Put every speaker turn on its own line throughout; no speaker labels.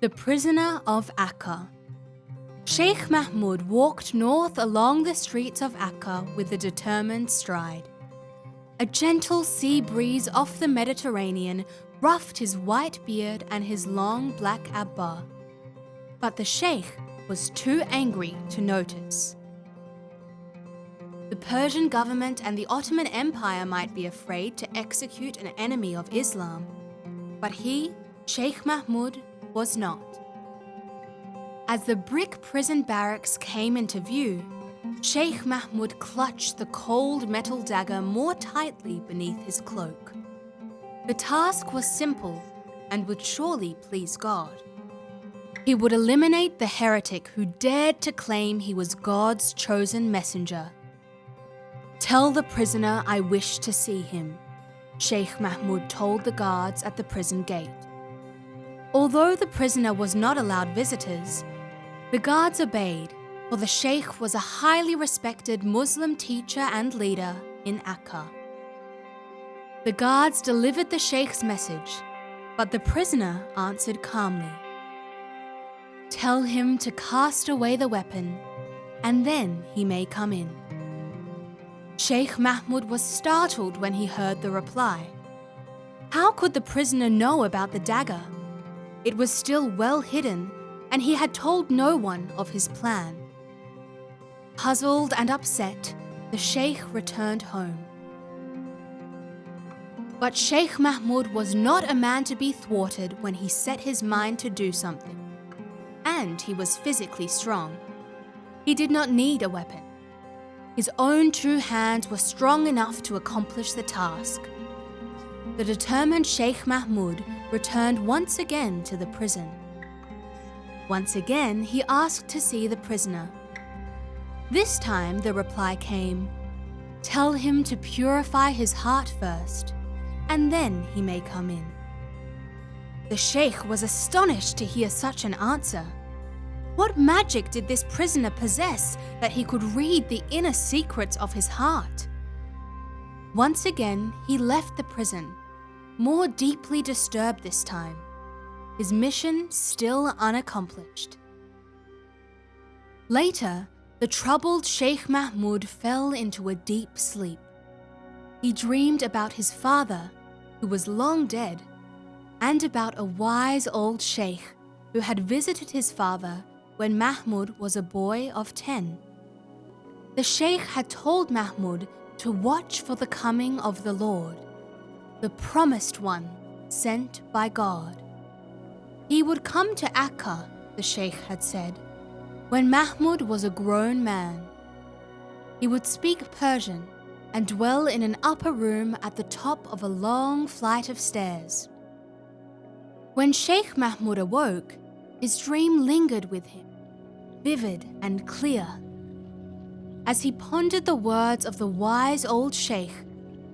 The prisoner of Akka. Sheikh Mahmud walked north along the streets of Akka with a determined stride. A gentle sea breeze off the Mediterranean ruffed his white beard and his long black abba. But the sheikh was too angry to notice. The Persian government and the Ottoman Empire might be afraid to execute an enemy of Islam, but he, Sheikh Mahmud, was not. As the brick prison barracks came into view, Sheikh Mahmud clutched the cold metal dagger more tightly beneath his cloak. The task was simple and would surely please God. He would eliminate the heretic who dared to claim he was God's chosen messenger. "Tell the prisoner I wish to see him," Sheikh Mahmud told the guards at the prison gate. Although the prisoner was not allowed visitors, the guards obeyed, for the sheikh was a highly respected Muslim teacher and leader in Akka. The guards delivered the sheikh's message, but the prisoner answered calmly. "Tell him to cast away the weapon, and then he may come in." Sheikh Mahmud was startled when he heard the reply. How could the prisoner know about the dagger? It was still well hidden, and he had told no one of his plan. Puzzled and upset, the sheikh returned home. But Sheikh Mahmud was not a man to be thwarted when he set his mind to do something. And he was physically strong. He did not need a weapon. His own two hands were strong enough to accomplish the task. The determined Sheikh Mahmud returned once again to the prison. Once again, he asked to see the prisoner. This time, the reply came, "Tell him to purify his heart first, and then he may come in." The sheikh was astonished to hear such an answer. What magic did this prisoner possess that he could read the inner secrets of his heart? Once again, he left the prison, more deeply disturbed this time, his mission still unaccomplished. Later, the troubled Sheikh Mahmud fell into a deep sleep. He dreamed about his father, who was long dead, and about a wise old sheikh who had visited his father when Mahmud was a boy of 10. The sheikh had told Mahmud to watch for the coming of the Lord, the promised one sent by God. He would come to Akka, the sheikh had said, when Mahmud was a grown man. He would speak Persian and dwell in an upper room at the top of a long flight of stairs. When Sheikh Mahmud awoke, his dream lingered with him, vivid and clear. As he pondered the words of the wise old sheikh,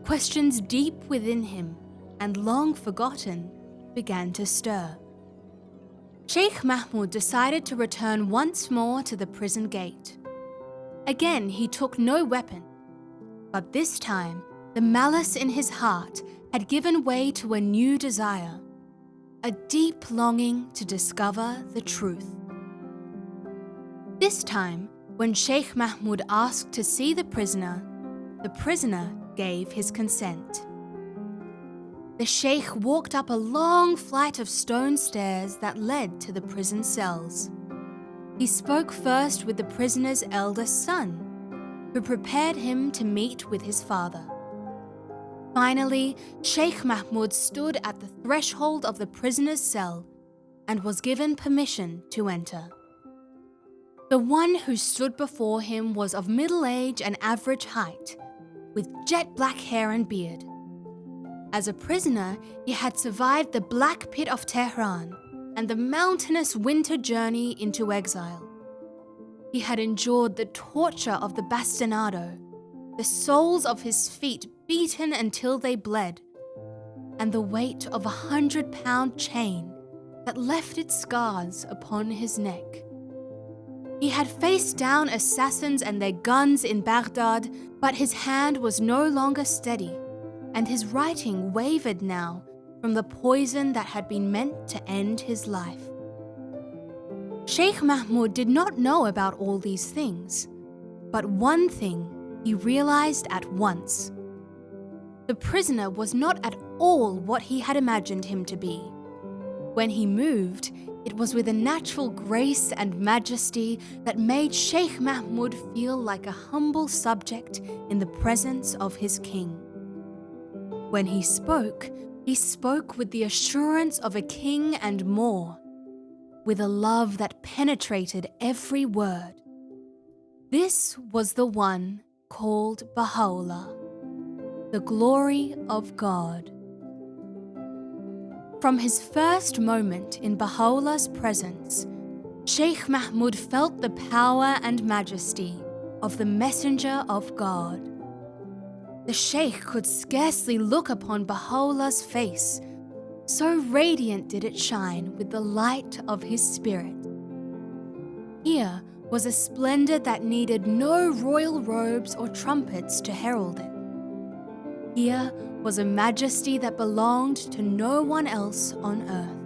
questions deep within him and long forgotten began to stir. Sheikh Mahmud decided to return once more to the prison gate. Again, he took no weapon, but this time the malice in his heart had given way to a new desire, a deep longing to discover the truth. This time, when Sheikh Mahmud asked to see the prisoner gave his consent. The sheikh walked up a long flight of stone stairs that led to the prison cells. He spoke first with the prisoner's eldest son, who prepared him to meet with his father. Finally, Sheikh Mahmud stood at the threshold of the prisoner's cell and was given permission to enter. The one who stood before him was of middle age and average height, with jet black hair and beard. As a prisoner, he had survived the black pit of Tehran and the mountainous winter journey into exile. He had endured the torture of the bastinado, the soles of his feet beaten until they bled, and the weight of a 100-pound chain that left its scars upon his neck. He had faced down assassins and their guns in Baghdad, but his hand was no longer steady, and his writing wavered now from the poison that had been meant to end his life. Sheikh Mahmud did not know about all these things, but one thing he realized at once. The prisoner was not at all what he had imagined him to be. When he moved, it was with a natural grace and majesty that made Sheikh Mahmud feel like a humble subject in the presence of his king. When he spoke with the assurance of a king and more, with a love that penetrated every word. This was the one called Baha'u'llah, the glory of God. From his first moment in Baha'u'llah's presence, Sheikh Mahmud felt the power and majesty of the messenger of God. The Sheikh could scarcely look upon Baha'u'llah's face, so radiant did it shine with the light of his spirit. Here was a splendor that needed no royal robes or trumpets to herald it. Here was a majesty that belonged to no one else on earth.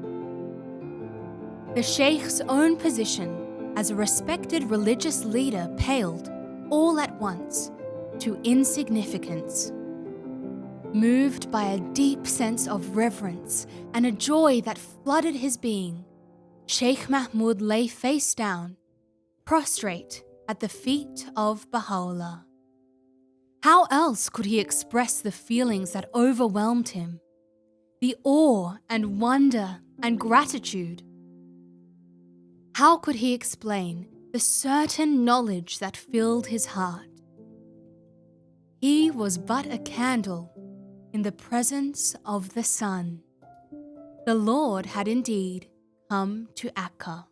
The Sheikh's own position as a respected religious leader paled, all at once, to insignificance. Moved by a deep sense of reverence and a joy that flooded his being, Sheikh Mahmud lay face down, prostrate at the feet of Baha'u'llah. How else could he express the feelings that overwhelmed him? The awe and wonder and gratitude? How could he explain the certain knowledge that filled his heart? He was but a candle in the presence of the sun. The Lord had indeed come to Akka.